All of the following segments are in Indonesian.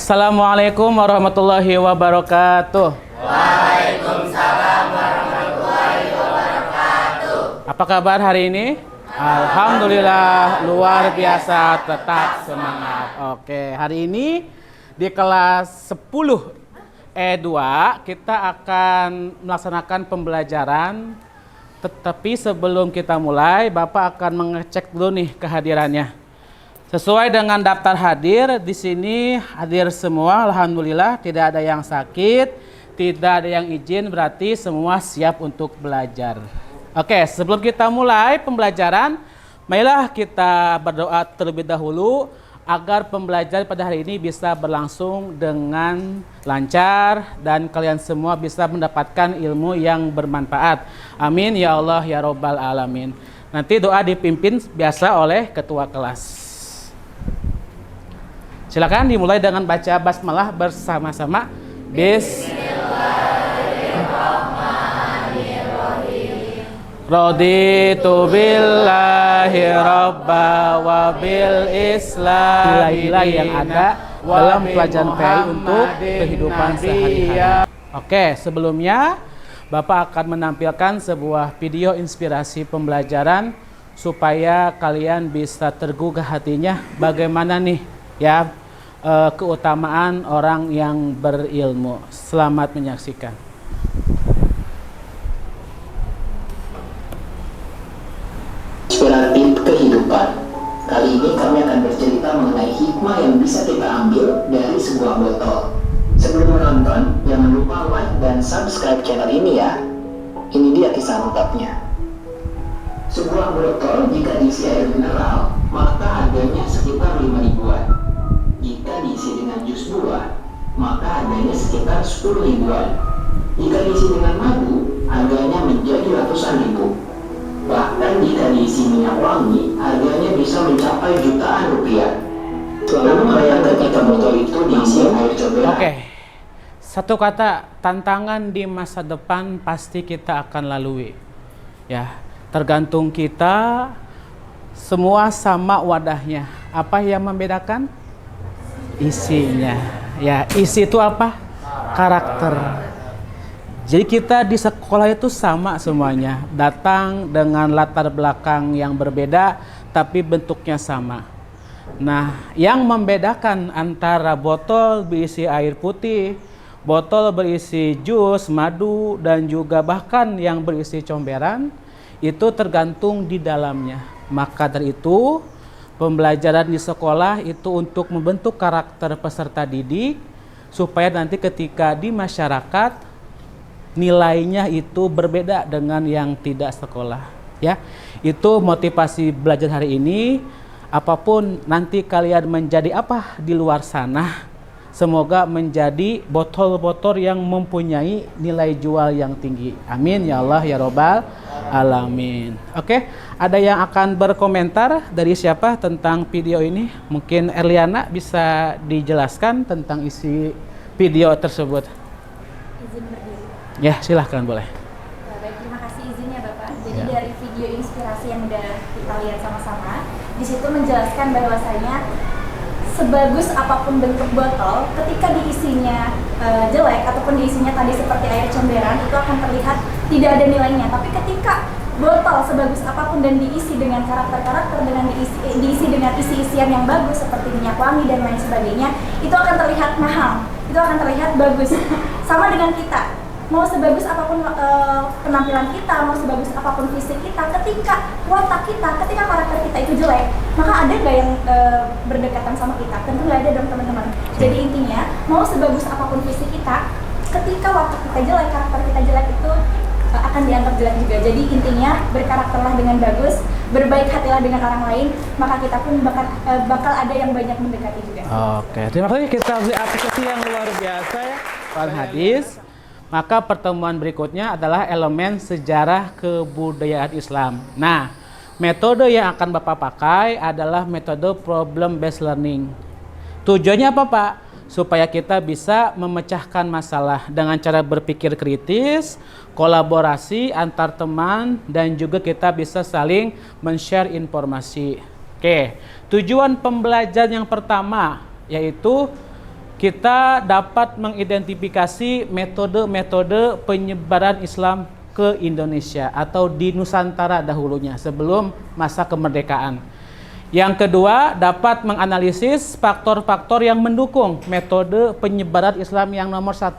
Assalamualaikum warahmatullahi wabarakatuh. Waalaikumsalam warahmatullahi wabarakatuh. Apa kabar hari ini? Alhamdulillah luar biasa, tetap semangat. Oke, hari ini di kelas 10 E2 kita akan melaksanakan pembelajaran. Tetapi sebelum kita mulai, Bapak akan mengecek dulu nih kehadirannya. Sesuai dengan daftar hadir, di sini hadir semua, alhamdulillah, tidak ada yang sakit, tidak ada yang izin, berarti semua siap untuk belajar. Oke, sebelum kita mulai pembelajaran, marilah kita berdoa terlebih dahulu agar pembelajaran pada hari ini bisa berlangsung dengan lancar dan kalian semua bisa mendapatkan ilmu yang bermanfaat. Amin ya Allah ya Rabbal Alamin. Nanti doa dipimpin biasa oleh ketua kelas. Silakan dimulai dengan baca basmalah bersama-sama. Bismillahirrahmanirrahim. Raditu billahi rabba wa bil islam. Nilai-nilai yang ada dalam pelajaran PAI untuk kehidupan sehari-hari. Oke, sebelumnya Bapak akan menampilkan sebuah video inspirasi pembelajaran supaya kalian bisa tergugah hatinya bagaimana nih ya keutamaan orang yang berilmu. Selamat menyaksikan. Inspiratif kehidupan. Kali ini kami akan bercerita mengenai hikmah yang bisa kita ambil dari sebuah botol. Sebelum menonton, jangan lupa like dan subscribe channel ini ya. Ini dia kisah lengkapnya. Sebuah botol jika diisi air mineral, maka harganya sekitar 5 ribuan. Jika diisi dengan jus buah, maka harganya sekitar 10 ribuan. Jika diisi dengan madu, harganya menjadi ratusan ribu. Bahkan jika diisi minyak wangi, harganya bisa mencapai jutaan rupiah. Lalu bayangkan jika botol itu diisi air comberan. Oke, satu kata, tantangan di masa depan pasti kita akan lalui. Ya, tergantung kita, semua sama wadahnya. Apa yang membedakan? Isinya. Ya, isi itu apa? Karakter. Jadi kita di sekolah itu sama semuanya, datang dengan latar belakang yang berbeda tapi bentuknya sama. Nah, yang membedakan antara botol berisi air putih, botol berisi jus, madu, dan juga bahkan yang berisi comberan, itu tergantung di dalamnya. Maka dari itu, pembelajaran di sekolah itu untuk membentuk karakter peserta didik supaya nanti ketika di masyarakat nilainya itu berbeda dengan yang tidak sekolah. Ya, itu motivasi belajar hari ini. Apapun nanti kalian menjadi apa di luar sana, semoga menjadi botol-botol yang mempunyai nilai jual yang tinggi. Amin ya Allah ya Rabbal Alamin. Oke, ada yang akan berkomentar dari siapa tentang video ini? Mungkin Erliana bisa dijelaskan tentang isi video tersebut. Izin berdiri. Ya, silahkan boleh. Baik, terima kasih izinnya Bapak. Jadi Ya. dari video inspirasi yang udah kita lihat sama-sama, di situ menjelaskan bahwasanya sebagus apapun bentuk botol, ketika diisinya jelek ataupun diisinya tadi seperti air comberan, itu akan terlihat tidak ada nilainya. Tapi ketika botol sebagus apapun dan diisi dengan karakter-karakter, dengan diisi dengan isi-isian yang bagus seperti minyak wangi dan lain sebagainya, itu akan terlihat mahal, itu akan terlihat bagus. Sama dengan kita, mau sebagus apapun penampilan kita, mau sebagus apapun fisik kita, ketika watak kita, ketika karakter kita itu jelek, maka ada nggak yang berdekatan sama kita? Tentu nggak ada dong teman-teman. Jadi intinya, mau sebagus apapun fisik kita, ketika watak kita jelek, karakter kita jelek, itu akan dianggap jelek juga. Jadi intinya, berkarakterlah dengan bagus, berbaik hatilah dengan orang lain, maka kita pun bakal ada yang banyak mendekati juga. Oke, terima kasih. Kita beri apresiasi yang luar biasa ya, Pak Hadis. Maka pertemuan berikutnya adalah elemen sejarah kebudayaan Islam. Nah, metode yang akan Bapak pakai adalah metode problem based learning. Tujuannya apa, Pak? Supaya kita bisa memecahkan masalah dengan cara berpikir kritis, kolaborasi antar teman, dan juga kita bisa saling men-share informasi. Oke, tujuan pembelajaran yang pertama yaitu kita dapat mengidentifikasi metode-metode penyebaran Islam ke Indonesia atau di Nusantara dahulunya sebelum masa kemerdekaan. Yang kedua, dapat menganalisis faktor-faktor yang mendukung metode penyebaran Islam yang nomor 1.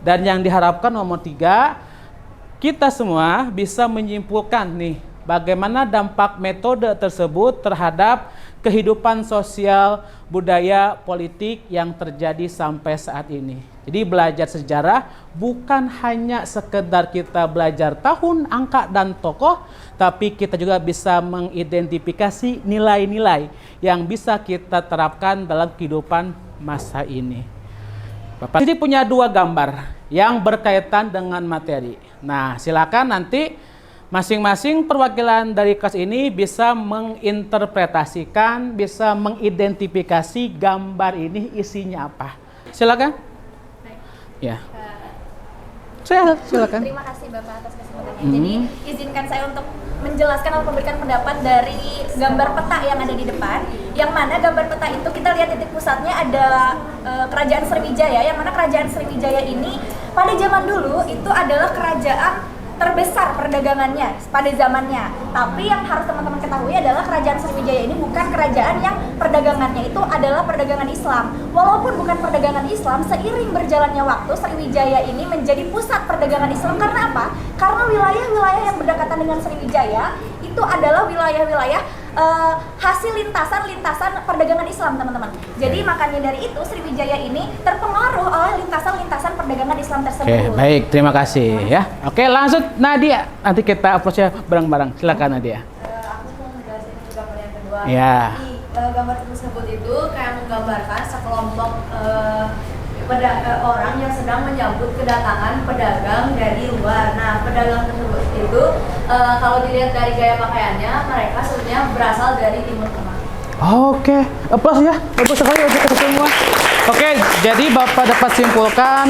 Dan yang diharapkan nomor 3, kita semua bisa menyimpulkan nih bagaimana dampak metode tersebut terhadap kehidupan sosial, budaya, politik yang terjadi sampai saat ini. Jadi belajar sejarah bukan hanya sekedar kita belajar tahun, angka, dan tokoh, tapi kita juga bisa mengidentifikasi nilai-nilai yang bisa kita terapkan dalam kehidupan masa ini. Bapak ini punya 2 gambar yang berkaitan dengan materi. Nah, silakan nanti masing-masing perwakilan dari kelas ini bisa menginterpretasikan, bisa mengidentifikasi gambar ini isinya apa. Silakan. Ya. Silakan. Terima kasih Bapak atas kesempatannya. Jadi izinkan saya untuk menjelaskan atau memberikan pendapat dari gambar peta yang ada di depan. Yang mana gambar peta itu kita lihat titik pusatnya ada Kerajaan Sriwijaya. Yang mana Kerajaan Sriwijaya ini pada zaman dulu itu adalah kerajaan terbesar perdagangannya pada zamannya. Tapi yang harus teman-teman ketahui adalah Kerajaan Sriwijaya ini bukan kerajaan yang perdagangannya itu adalah perdagangan Islam. Walaupun bukan perdagangan Islam, seiring berjalannya waktu Sriwijaya ini menjadi pusat perdagangan Islam. Karena apa? Karena wilayah-wilayah yang berdekatan dengan Sriwijaya itu adalah wilayah-wilayah hasil lintasan-lintasan perdagangan Islam, teman-teman. Jadi makanya dari itu Sriwijaya ini terpengaruh oleh lintasan-lintasan perdagangan Islam tersebut. Oke, baik, terima kasih ya. Oke, langsung Nadia. Nanti kita approach-nya bareng-bareng. Silakan Nadia. Aku mau menjelaskan gambar yang kedua. Ya. Di gambar tersebut itu kayak menggambarkan sekelompok orang yang sedang menyambut kedatangan pedagang dari luar. Nah, pedagang tersebut itu kalau dilihat dari gaya pakaiannya, mereka sebenarnya berasal dari Timur Tengah. Oke, plus ya, bagus sekali untuk kita semua. Oke, jadi Bapak dapat simpulkan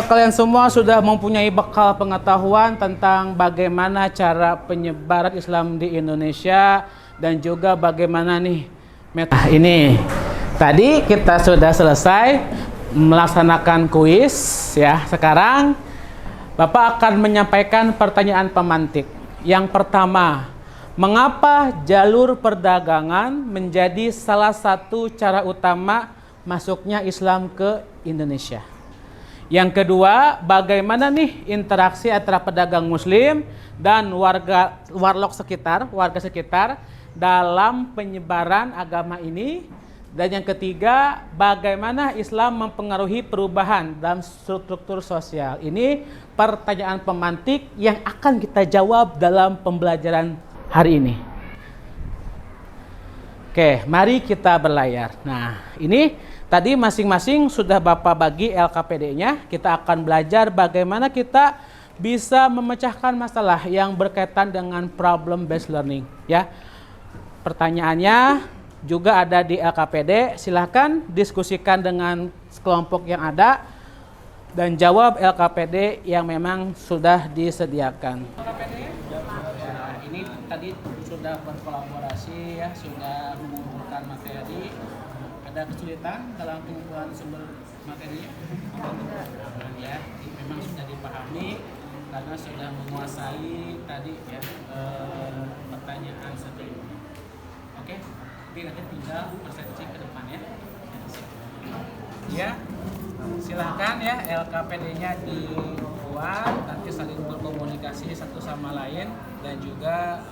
kalian semua sudah mempunyai bekal pengetahuan tentang bagaimana cara penyebaran Islam di Indonesia dan juga bagaimana nih ini. Tadi kita sudah selesai melaksanakan kuis ya. Sekarang Bapak akan menyampaikan pertanyaan pemantik. Yang pertama, mengapa jalur perdagangan menjadi salah satu cara utama masuknya Islam ke Indonesia? Yang kedua, bagaimana nih interaksi antara pedagang muslim dan warga sekitar dalam penyebaran agama ini? Dan yang ketiga, bagaimana Islam mempengaruhi perubahan dalam struktur sosial? Ini pertanyaan pemantik yang akan kita jawab dalam pembelajaran hari ini. Oke, mari kita berlayar. Nah, ini tadi masing-masing sudah Bapak bagi LKPD-nya. Kita akan belajar bagaimana kita bisa memecahkan masalah yang berkaitan dengan problem based learning. Ya, pertanyaannya juga ada di LKPD. Silahkan diskusikan dengan kelompok yang ada dan jawab LKPD yang memang sudah disediakan. LKPD ini tadi sudah berkolaborasi ya, sudah mengumpulkan materi. Ada kesulitan dalam pengumpulan sumber materinya? Ya, memang sudah dipahami karena sudah menguasai tadi ya pertanyaan sebelumnya. Oke. Nanti tinggal persepsi ke depannya. Ya, silahkan ya LKPD-nya dibuat, nanti saling berkomunikasi satu sama lain dan juga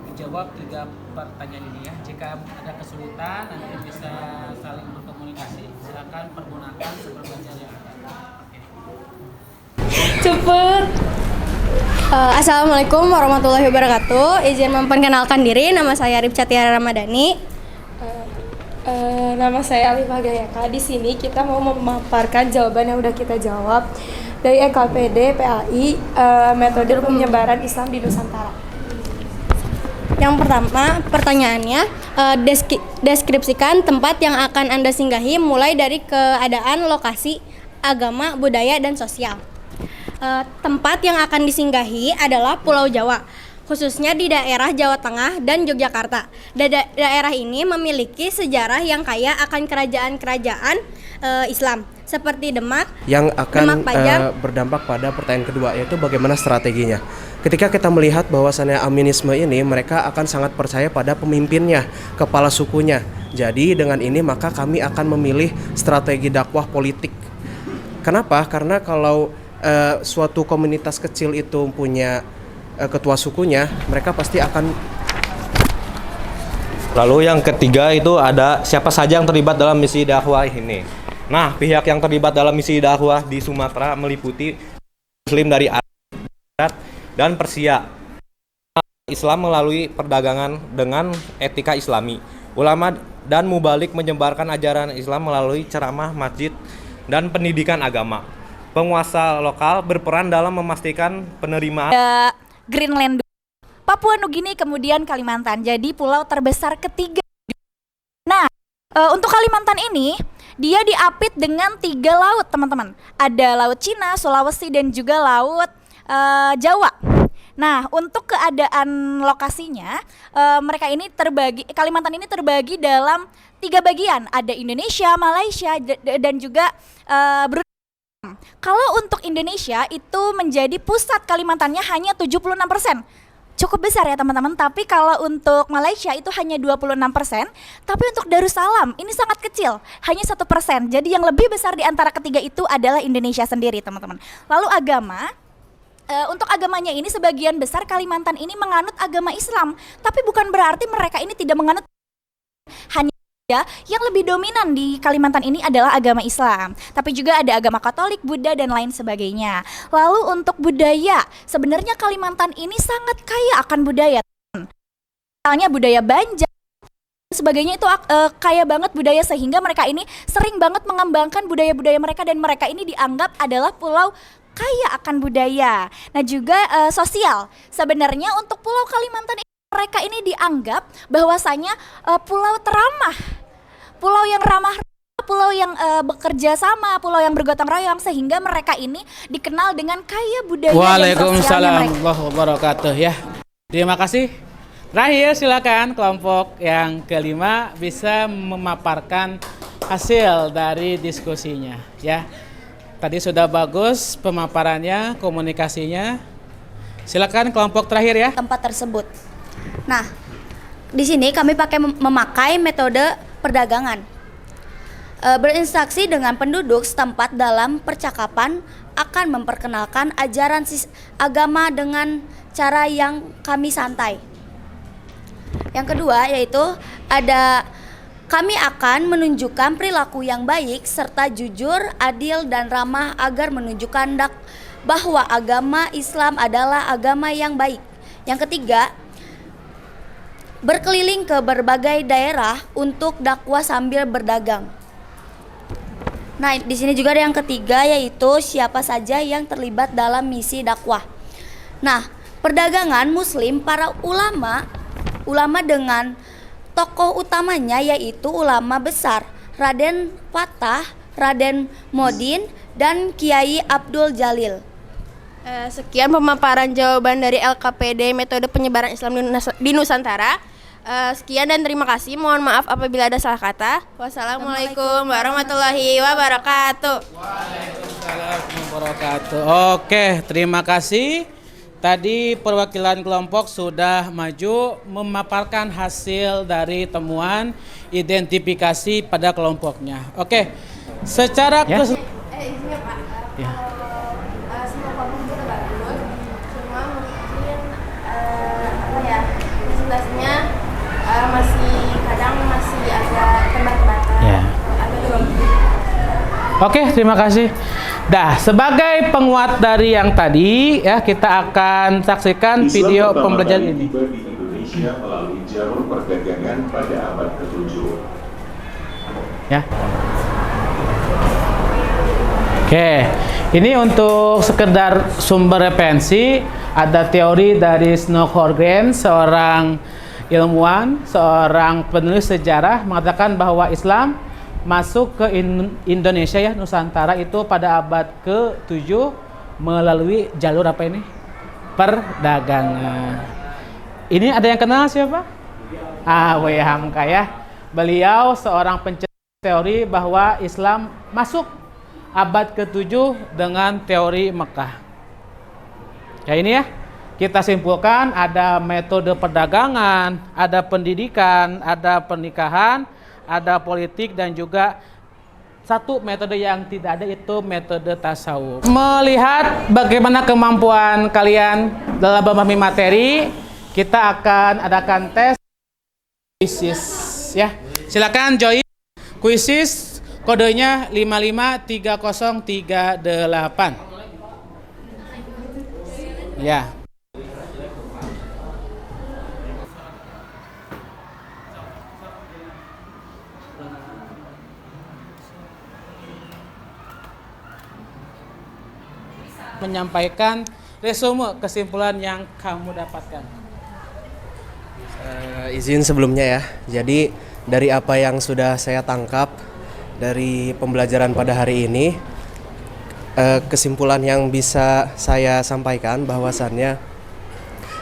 menjawab 3 pertanyaan ini ya. Jika ada kesulitan nanti bisa saling berkomunikasi. Silakan pergunakan sumber belajar yang ada. Cepet. Assalamualaikum warahmatullahi wabarakatuh. Izin memperkenalkan diri, nama saya Ripca Tiara Ramadhani. Nama saya Alifah Gayaka. Di sini kita mau memaparkan jawaban yang udah kita jawab dari LKPD PAI, metode penyebaran Islam di Nusantara. Yang pertama, pertanyaannya, deskripsikan tempat yang akan Anda singgahi mulai dari keadaan, lokasi, agama, budaya, dan sosial. Tempat yang akan disinggahi adalah Pulau Jawa. khususnya di daerah Jawa Tengah dan Yogyakarta. Daerah ini memiliki sejarah yang kaya akan kerajaan-kerajaan Islam seperti Demak yang akan Pajang. berdampak pada pertanyaan kedua, yaitu bagaimana strateginya. Ketika kita melihat bahwasannya Aminisme ini, mereka akan sangat percaya pada pemimpinnya, kepala sukunya. Jadi dengan ini maka kami akan memilih strategi dakwah politik. Kenapa? Karena kalau suatu komunitas kecil itu punya ketua sukunya, mereka pasti akan. Lalu yang ketiga itu ada siapa saja yang terlibat dalam misi dakwah ini. Nah, pihak yang terlibat dalam misi dakwah di Sumatera meliputi Muslim dari Arab dan Persia, Islam melalui perdagangan dengan etika Islami, ulama dan mubalik menyebarkan ajaran Islam melalui ceramah, masjid, dan pendidikan agama. Penguasa lokal berperan dalam memastikan penerimaan Greenland, Papua Nugini, kemudian Kalimantan. Jadi pulau terbesar ketiga. Nah, untuk Kalimantan ini dia diapit dengan 3 laut, teman-teman. Ada Laut Cina, Sulawesi, dan juga Laut Jawa. Nah, untuk keadaan lokasinya, mereka ini Kalimantan ini terbagi dalam 3 bagian. Ada Indonesia, Malaysia, dan juga Brunei. Kalau untuk Indonesia itu menjadi pusat Kalimantannya hanya 76%. Cukup besar ya teman-teman, tapi kalau untuk Malaysia itu hanya 26%, tapi untuk Darussalam ini sangat kecil, hanya 1%. Jadi yang lebih besar di antara ketiga itu adalah Indonesia sendiri, teman-teman. Lalu agama, untuk agamanya ini sebagian besar Kalimantan ini menganut agama Islam, tapi bukan berarti mereka ini tidak menganut, hanya yang lebih dominan di Kalimantan ini adalah agama Islam, tapi juga ada agama Katolik, Buddha, dan lain sebagainya. Lalu untuk budaya, sebenarnya Kalimantan ini sangat kaya akan budaya. Misalnya budaya Banjar, sebagainya itu kaya banget budaya, sehingga mereka ini sering banget mengembangkan budaya-budaya mereka, dan mereka ini dianggap adalah pulau kaya akan budaya. Nah juga sosial, sebenarnya untuk pulau Kalimantan ini, mereka ini dianggap bahwasanya pulau teramah, pulau yang ramah, pulau yang bekerja sama, pulau yang bergotong royong, sehingga mereka ini dikenal dengan kaya budaya dan sosialnya mereka. Waalaikumsalam warahmatullahi wabarakatuh ya. Terima kasih. Terakhir silakan kelompok yang kelima bisa memaparkan hasil dari diskusinya ya. Tadi sudah bagus pemaparannya, komunikasinya. Silakan kelompok terakhir ya. Tempat tersebut. Nah, di sini kami memakai metode perdagangan. Berinteraksi dengan penduduk setempat dalam percakapan, akan memperkenalkan ajaran agama dengan cara yang kami santai. Yang kedua yaitu kami akan menunjukkan perilaku yang baik serta jujur, adil, dan ramah agar menunjukkan bahwa agama Islam adalah agama yang baik. Yang ketiga, berkeliling ke berbagai daerah untuk dakwah sambil berdagang. Nah, di sini juga ada yang ketiga yaitu siapa saja yang terlibat dalam misi dakwah. Nah, perdagangan Muslim, para ulama dengan tokoh utamanya yaitu ulama besar Raden Fatah, Raden Modin, dan Kiai Abdul Jalil. Sekian pemaparan jawaban dari LKPD metode penyebaran Islam di Nusantara. Sekian dan terima kasih. Mohon maaf apabila ada salah kata. Wassalamualaikum warahmatullahi wabarakatuh. Waalaikumsalam warahmatullahi wabarakatuh. Oke, terima kasih. Tadi perwakilan kelompok sudah maju memaparkan hasil dari temuan identifikasi pada kelompoknya. Oke, secara Isinya Pak, ya. semua kelompok kita bagus, cuma mungkin presentasinya masih agak terbata-bata, Ya. agak grogi. Oke, terima kasih. Dah, sebagai penguat dari yang tadi ya, kita akan saksikan video pembelajaran ini. Tiba di Indonesia melalui jalur perdagangan pada abad ke-7. Ya. Oke, ini untuk sekedar sumber referensi, ada teori dari Snow Horgen, seorang ilmuwan, seorang penulis sejarah, mengatakan bahwa Islam masuk ke Indonesia ya, Nusantara itu pada abad ke-7 melalui jalur apa ini? Perdagangan. Ini ada yang kenal siapa? Buya Hamka ya. Beliau seorang pencetus teori bahwa Islam masuk abad ke-7 dengan teori Mekah. Ya ini ya, kita simpulkan ada metode perdagangan, ada pendidikan, ada pernikahan, ada politik, dan juga satu metode yang tidak ada itu metode tasawuf. Melihat bagaimana kemampuan kalian dalam memahami materi, kita akan adakan tes kuisis ya. Silakan join kuisis, kodenya 553038. Ya. Menyampaikan resume kesimpulan yang kamu dapatkan. Izin sebelumnya ya. Jadi dari apa yang sudah saya tangkap dari pembelajaran pada hari ini, kesimpulan yang bisa saya sampaikan bahwasannya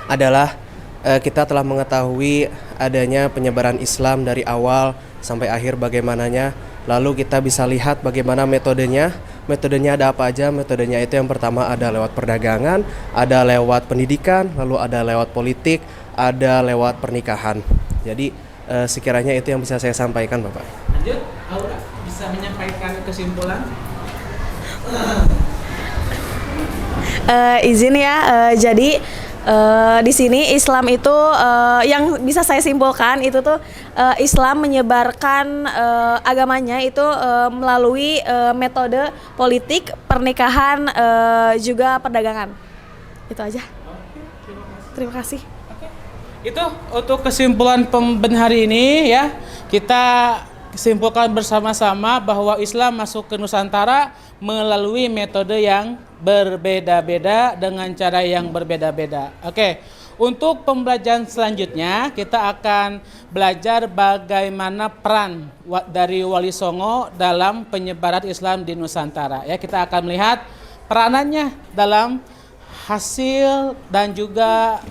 adalah kita telah mengetahui adanya penyebaran Islam dari awal sampai akhir bagaimananya. Lalu kita bisa lihat bagaimana metodenya. Metodenya ada apa aja? Metodenya itu yang pertama ada lewat perdagangan, ada lewat pendidikan, lalu ada lewat politik, ada lewat pernikahan. Jadi sekiranya itu yang bisa saya sampaikan, Bapak. Lanjut, Aura bisa menyampaikan kesimpulan. Izin ya, jadi di sini Islam itu yang bisa saya simpulkan itu tuh Islam menyebarkan agamanya itu melalui metode politik, pernikahan, juga perdagangan. Itu aja. Terima kasih. Itu untuk kesimpulan pembenahan hari ini ya. Kita simpulkan bersama-sama bahwa Islam masuk ke Nusantara melalui metode yang berbeda-beda dengan cara yang berbeda-beda. Oke, untuk pembelajaran selanjutnya kita akan belajar bagaimana peran dari Wali Songo dalam penyebaran Islam di Nusantara. Ya, kita akan melihat peranannya dalam hasil dan juga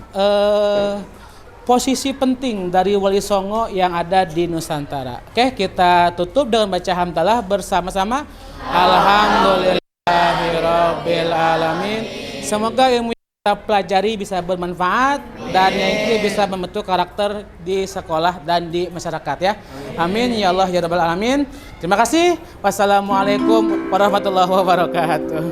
posisi penting dari Wali Songo yang ada di Nusantara. Oke, kita tutup dengan baca hamdalah bersama-sama. Alhamdulillahirabbil alamin. Semoga ilmu yang kita pelajari bisa bermanfaat dan yang ini bisa membentuk karakter di sekolah dan di masyarakat ya. Amin ya Allah ya rabbal alamin. Terima kasih. Wassalamualaikum warahmatullahi wabarakatuh.